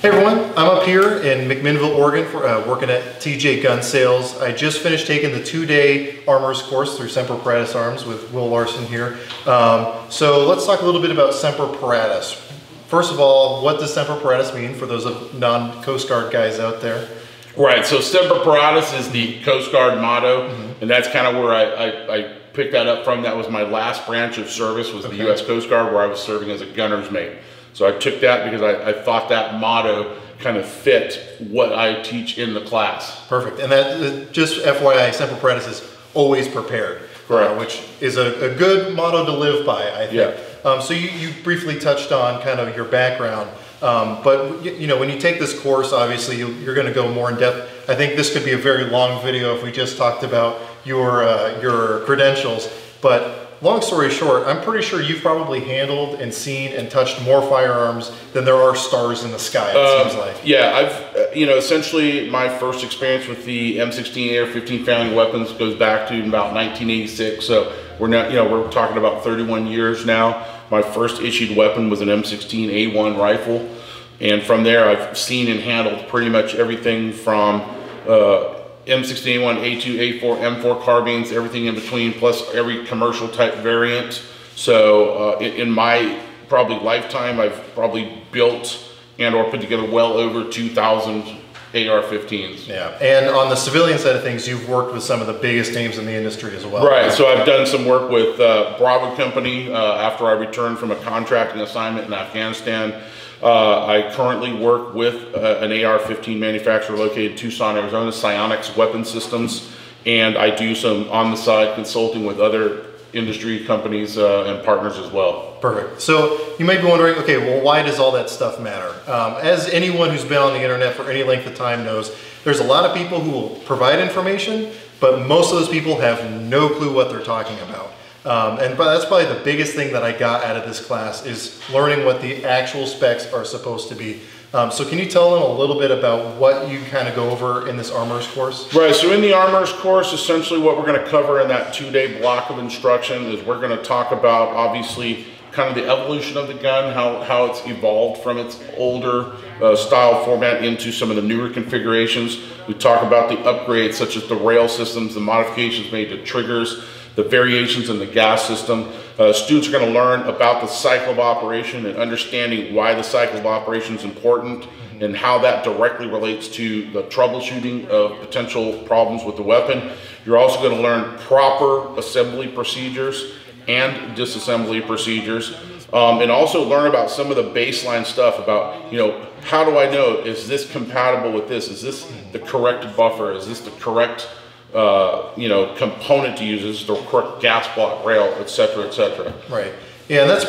Hey everyone, I'm up here in McMinnville, Oregon, for, working at TJ Gun Sales. I just finished taking the 2-day armorers course through Semper Paratus Arms with Will Larson here. So let's talk a little bit about Semper Paratus. First of all, what does Semper Paratus mean for those of non-Coast Guard guys out there? Right, so Semper Paratus is the Coast Guard motto, and that's kind of where I picked that up from. That was my last branch of service, was the U.S. Coast Guard, where I was serving as a gunner's mate. So I took that because I thought that motto kind of fit what I teach in the class. Perfect, and that, just FYI, Semper Paratus is always prepared, which is a good motto to live by, I think. Yeah. So you briefly touched on kind of your background, but you know, when you take this course, obviously you're going to go more in depth. I think this could be a very long video if we just talked about your credentials, but long story short, I'm pretty sure you've probably handled and seen and touched more firearms than there are stars in the sky, it seems like. Yeah, I've, essentially my first experience with the M16 AR15 family weapons goes back to about 1986. So we're not, we're talking about 31 years now. My first issued weapon was an M16 A1 rifle. And from there, I've seen and handled pretty much everything from M16A1, A2, A4, M4 carbines, everything in between, plus every commercial type variant. So in my probably lifetime, I've probably built and or put together well over 2,000 AR-15s. Yeah, and on the civilian side of things, you've worked with some of the biggest names in the industry as well. Right, so I've done some work with Bravo Company after I returned from a contracting assignment in Afghanistan. I currently work with an AR-15 manufacturer located in Tucson, Arizona, Psionics Weapon Systems, and I do some on-the-side consulting with other industry companies and partners as well. Perfect. So you might be wondering, okay, well, why does all that stuff matter? As anyone who's been on the internet for any length of time knows, there's a lot of people who will provide information, but most of those people have no clue what they're talking about. And that's probably the biggest thing that I got out of this class, is learning what the actual specs are supposed to be. So can you tell them a little bit about what you kind of go over in this armorers course? Right, so in the armorers course, essentially what we're going to cover in that 2-day block of instruction is we're going to talk about, obviously, kind of the evolution of the gun, how it's evolved from its older style format into some of the newer configurations. We talk about the upgrades, such as the rail systems, the modifications made to triggers, the variations in the gas system. Students are going to learn about the cycle of operation and understanding why the cycle of operation is important and how that directly relates to the troubleshooting of potential problems with the weapon. You're also going to learn proper assembly procedures and disassembly procedures, and also learn about some of the baseline stuff about, how do I know, is this compatible with this? Is this the correct buffer? Is this the correct component to use? Is the correct gas block, rail, etc., etc. Right. Yeah, and that's,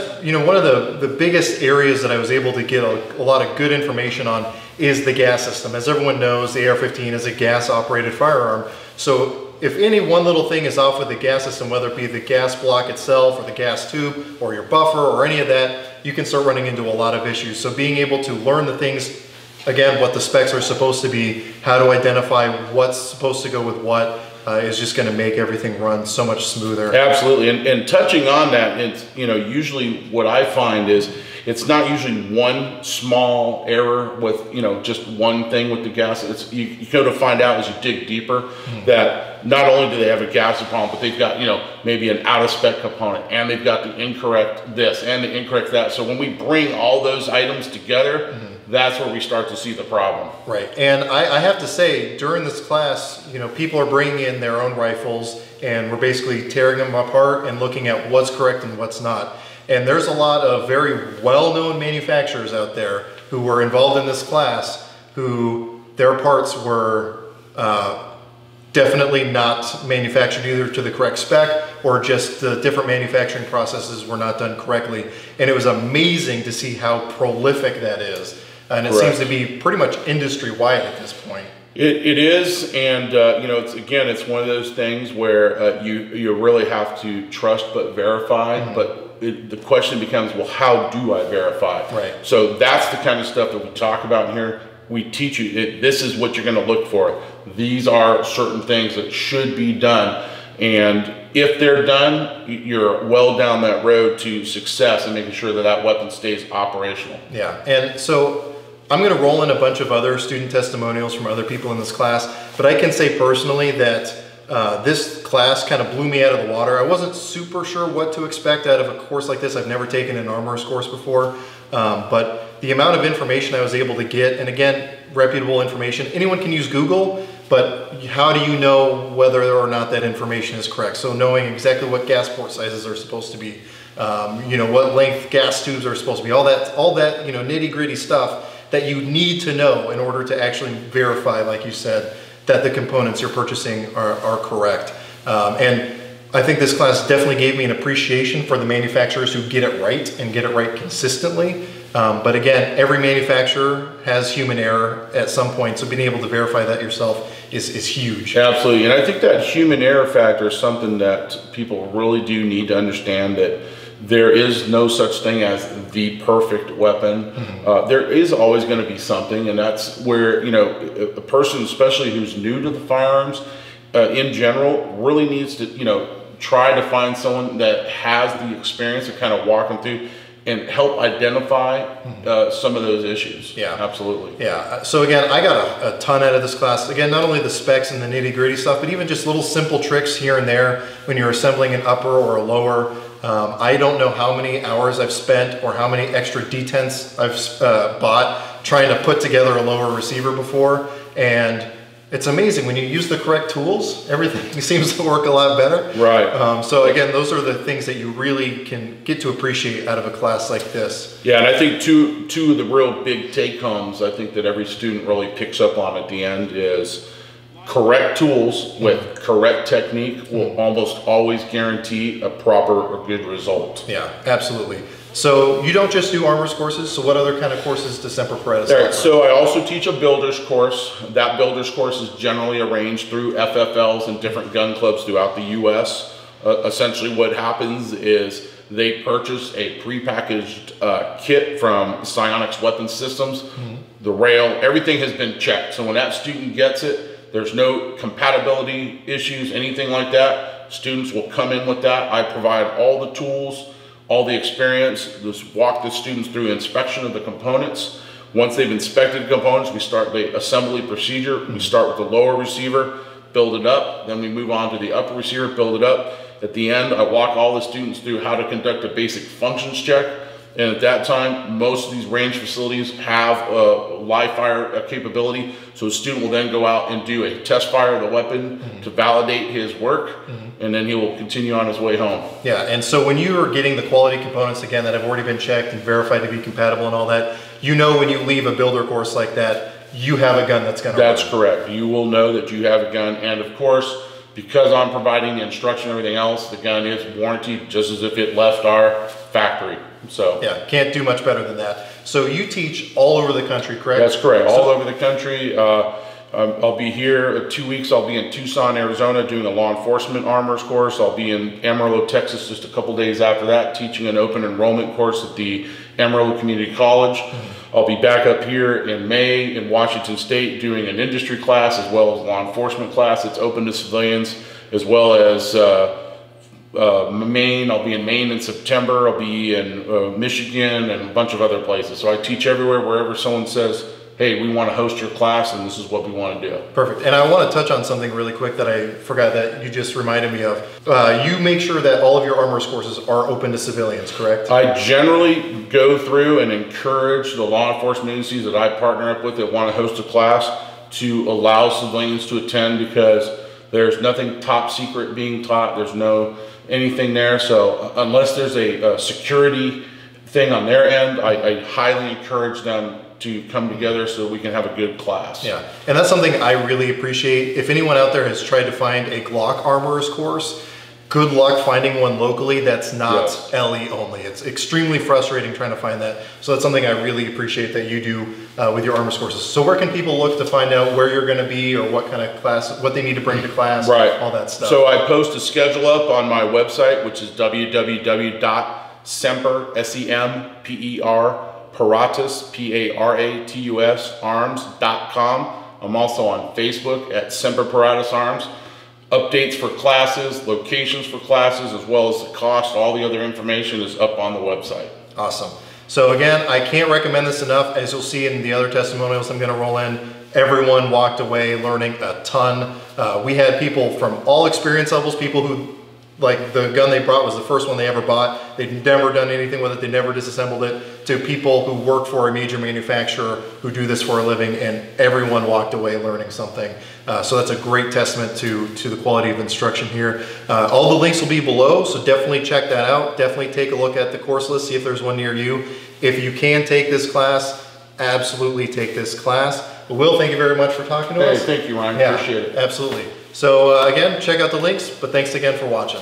one of the biggest areas that I was able to get a lot of good information on is the gas system. As everyone knows, the AR-15 is a gas-operated firearm. So if any one little thing is off with the gas system, whether it be the gas block itself or the gas tube or your buffer or any of that, you can start running into a lot of issues. So being able to learn the things, again, what the specs are supposed to be, how to identify what's supposed to go with what, is just going to make everything run so much smoother. Absolutely, and touching on that, it's, usually what I find is it's not usually one small error with, just one thing with the gas. It's you go to find out as you dig deeper that not only do they have a gas problem, but they've got, maybe an out-of-spec component, and they've got the incorrect this and the incorrect that. So when we bring all those items together, that's where we start to see the problem. Right, and I have to say, during this class, people are bringing in their own rifles, and we're basically tearing them apart and looking at what's correct and what's not. And there's a lot of very well-known manufacturers out there who were involved in this class who their parts were definitely not manufactured either to the correct spec, or just the different manufacturing processes were not done correctly. And it was amazing to see how prolific that is. And it seems to be pretty much industry-wide at this point. It is, and it's one of those things where you really have to trust but verify. But the question becomes, well, how do I verify? Right. So that's the kind of stuff that we talk about here. We teach you, this is what you're going to look for. These are certain things that should be done, and if they're done, you're well down that road to success and making sure that that weapon stays operational. Yeah, and so I'm going to roll in a bunch of other student testimonials from other people in this class, but I can say personally that this class kind of blew me out of the water. I wasn't super sure what to expect out of a course like this. I've never taken an armorer's course before, but the amount of information I was able to get, and again, reputable information. Anyone can use Google, but how do you know whether or not that information is correct? So knowing exactly what gas port sizes are supposed to be, you know, what length gas tubes are supposed to be, all that, you know, nitty-gritty stuff that you need to know in order to actually verify, like you said, that the components you're purchasing are correct. And I think this class definitely gave me an appreciation for the manufacturers who get it right and get it right consistently. But again, every manufacturer has human error at some point, so being able to verify that yourself is huge. Absolutely, and I think that human error factor is something that people really do need to understand, that there is no such thing as the perfect weapon. Mm-hmm. There is always going to be something, and that's where, you know, a person, especially who's new to the firearms, in general, really needs to, you know, try to find someone that has the experience to kind of walk them through and help identify some of those issues. Yeah, absolutely. Yeah. So again, I got a ton out of this class. Again, not only the specs and the nitty-gritty stuff, but even just little simple tricks here and there when you're assembling an upper or a lower. I don't know how many hours I've spent or how many extra detents I've bought trying to put together a lower receiver before, and it's amazing when you use the correct tools, everything seems to work a lot better. Right. So again, those are the things that you really can get to appreciate out of a class like this. Yeah, and I think two of the real big take-homes I think that every student really picks up on at the end is correct tools with correct technique will almost always guarantee a proper or good result. Yeah, absolutely. So you don't just do armorer's courses, so what other kind of courses does Semper Paratus offer? So I also teach a builder's course. That builder's course is generally arranged through FFLs and different gun clubs throughout the US. Essentially what happens is they purchase a prepackaged kit from Psionics Weapon Systems. The rail, everything has been checked. So when that student gets it, there's no compatibility issues, anything like that. Students will come in with that. I provide all the tools, all the experience, just walk the students through inspection of the components. Once they've inspected the components, we start the assembly procedure. We start with the lower receiver, build it up, then we move on to the upper receiver, build it up. At the end, I walk all the students through how to conduct a basic functions check. And at that time, most of these range facilities have a live fire capability. So a student will then go out and do a test fire of the weapon to validate his work, and then he will continue on his way home. Yeah, and so when you are getting the quality components, again, that have already been checked and verified to be compatible and all that, you know when you leave a builder course like that, you have a gun that's going to That's correct. You will know that you have a gun, and of course, because I'm providing the instruction and everything else, the gun is warranted just as if it left our factory. So yeah, can't do much better than that. So you teach all over the country, correct? That's correct, all over the country. I'll be here in 2 weeks. I'll be in Tucson, Arizona doing a law enforcement armorer's course. I'll be in Amarillo, Texas just a couple days after that teaching an open enrollment course at the Amarillo Community College. I'll be back up here in May in Washington State doing an industry class as well as a law enforcement class. It's open to civilians, as well as Maine. I'll be in Maine in September. I'll be in Michigan and a bunch of other places. So I teach everywhere, wherever someone says, hey, we want to host your class and this is what we want to do. Perfect. And I want to touch on something really quick that I forgot that you just reminded me of. You make sure that all of your armorer's courses are open to civilians, correct? I generally go through and encourage the law enforcement agencies that I partner up with that want to host a class to allow civilians to attend, because there's nothing top secret being taught. There's no anything there. So unless there's a security thing on their end, I highly encourage them to come together so we can have a good class. Yeah, and that's something I really appreciate. If anyone out there has tried to find a Glock armorer's course, good luck finding one locally that's not LE only. It's extremely frustrating trying to find that. So that's something I really appreciate that you do with your armorer's courses. So where can people look to find out where you're going to be or what kind of class, what they need to bring to class, all that stuff? So I post a schedule up on my website, which is www.semper, S-E-M-P-E-R, Paratus, P-A-R-A-T-U-S, arms.com. I'm also on Facebook at Semper Paratus Arms. Updates for classes, locations for classes, as well as the cost, all the other information is up on the website. Awesome. So again, I can't recommend this enough. As you'll see in the other testimonials I'm gonna roll in, everyone walked away learning a ton. We had people from all experience levels, people who, like the gun they brought was the first one they ever bought. They'd never done anything with it, they never disassembled it, to people who work for a major manufacturer who do this for a living, and everyone walked away learning something. So that's a great testament to the quality of instruction here. All the links will be below, so definitely check that out. Definitely take a look at the course list, see if there's one near you. If you can take this class, absolutely take this class. But Will, thank you very much for talking to us. Thank you, Ryan. Yeah, appreciate it. Absolutely. So again, check out the links, but thanks again for watching.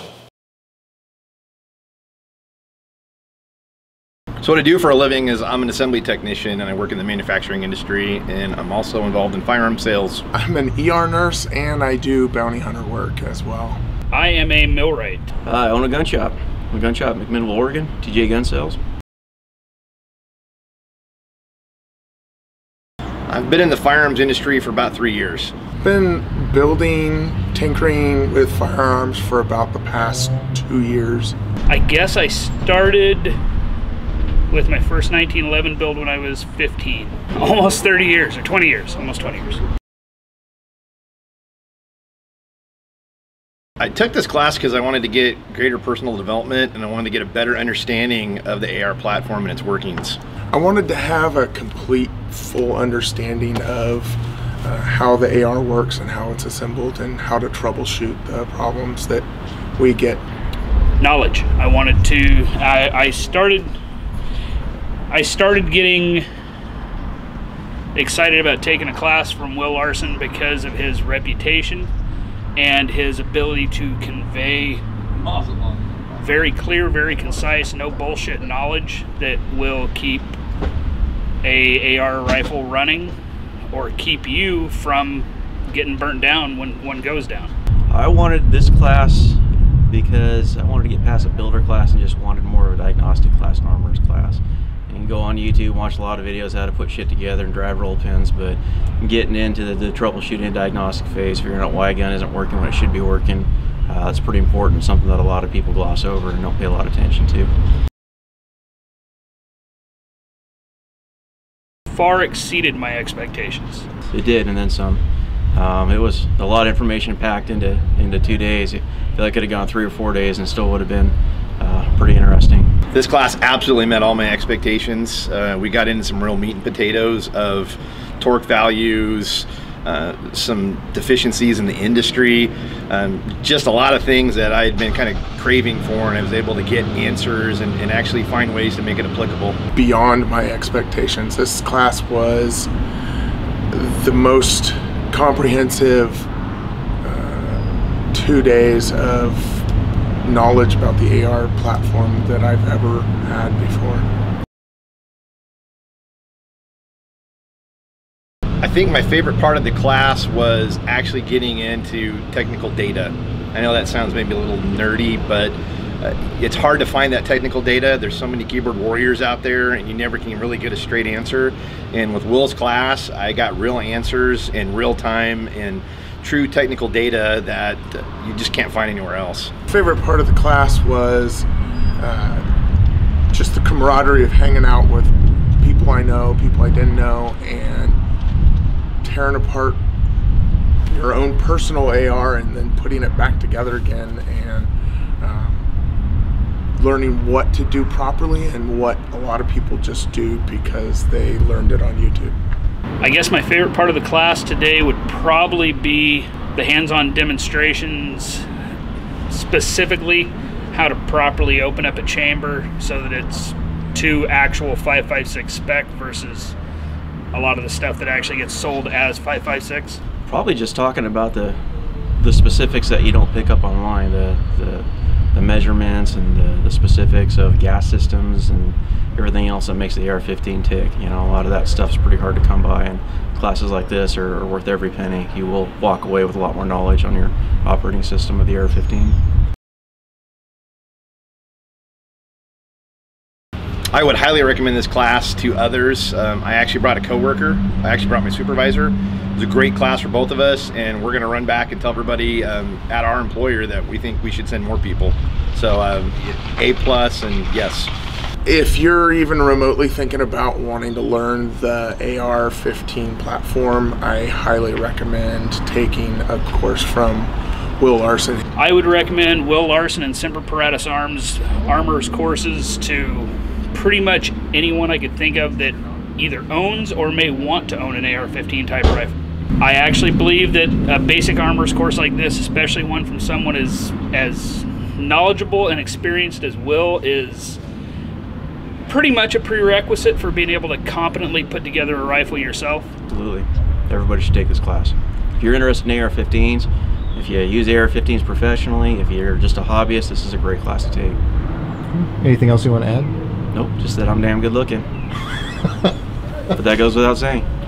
So what I do for a living is I'm an assembly technician and I work in the manufacturing industry, and I'm also involved in firearm sales. I'm an ER nurse and I do bounty hunter work as well. I am a millwright. I own a gun shop. A gun shop in McMinnville, Oregon, TJ Gun Sales. I've been in the firearms industry for about 3 years. Been building, tinkering with firearms for about the past 2 years. I guess I started with my first 1911 build when I was 15. Almost 30 years, or 20 years, almost 20 years. I took this class because I wanted to get greater personal development and I wanted to get a better understanding of the AR platform and its workings. I wanted to have a complete, full understanding of how the AR works and how it's assembled and how to troubleshoot the problems that we get. Knowledge. I wanted to, I started getting excited about taking a class from Will Larson because of his reputation and his ability to convey very clear, very concise, no bullshit knowledge that will keep a AR rifle running or keep you from getting burnt down when one goes down. I wanted this class because I wanted to get past a builder class and just wanted more of a diagnostic class, an armorer's class. You can go on YouTube, watch a lot of videos how to put shit together and drive roll pins, but getting into the troubleshooting and diagnostic phase, figuring out why a gun isn't working when it should be working, that's pretty important, something that a lot of people gloss over and don't pay a lot of attention to. Far exceeded my expectations. It did, and then some. It was a lot of information packed into 2 days. I feel like I could have gone 3 or 4 days and still would have been pretty interesting. This class absolutely met all my expectations. We got into some real meat and potatoes of torque values, some deficiencies in the industry, just a lot of things that I had been kind of craving for, and I was able to get answers and actually find ways to make it applicable. Beyond my expectations. This class was the most comprehensive 2 days of knowledge about the AR platform that I've ever had before. I think my favorite part of the class was actually getting into technical data. I know that sounds maybe a little nerdy, but it's hard to find that technical data. There's so many keyboard warriors out there and you never can really get a straight answer. And with Will's class, I got real answers in real time and true technical data that you just can't find anywhere else. Favorite part of the class was just the camaraderie of hanging out with people I know, people I didn't know, and tearing apart your own personal AR and then putting it back together again, and learning what to do properly and what a lot of people just do because they learned it on YouTube. I guess my favorite part of the class today would probably be the hands-on demonstrations, specifically how to properly open up a chamber so that it's to actual 5.56 spec versus a lot of the stuff that actually gets sold as 5.56. Probably just talking about the specifics that you don't pick up online, the measurements and the specifics of gas systems and everything else that makes the AR15 tick. You know, a lot of that stuff's pretty hard to come by, and classes like this are worth every penny. You will walk away with a lot more knowledge on your operating system of the AR15. I would highly recommend this class to others. I actually brought a coworker. I actually brought my supervisor. It was a great class for both of us, and we're going to run back and tell everybody at our employer that we think we should send more people. So A+, and yes. If you're even remotely thinking about wanting to learn the AR15 platform, I highly recommend taking a course from Will Larson. I would recommend Will Larson and Semper Paratus Armor's courses to pretty much anyone I could think of that either owns or may want to own an AR-15 type rifle. I actually believe that a basic armor's course like this, especially one from someone as knowledgeable and experienced as Will, is pretty much a prerequisite for being able to competently put together a rifle yourself. Absolutely. Everybody should take this class. If you're interested in AR-15s, if you use AR-15s professionally, if you're just a hobbyist, this is a great class to take. Anything else you want to add? Nope, just that I'm damn good looking. But that goes without saying.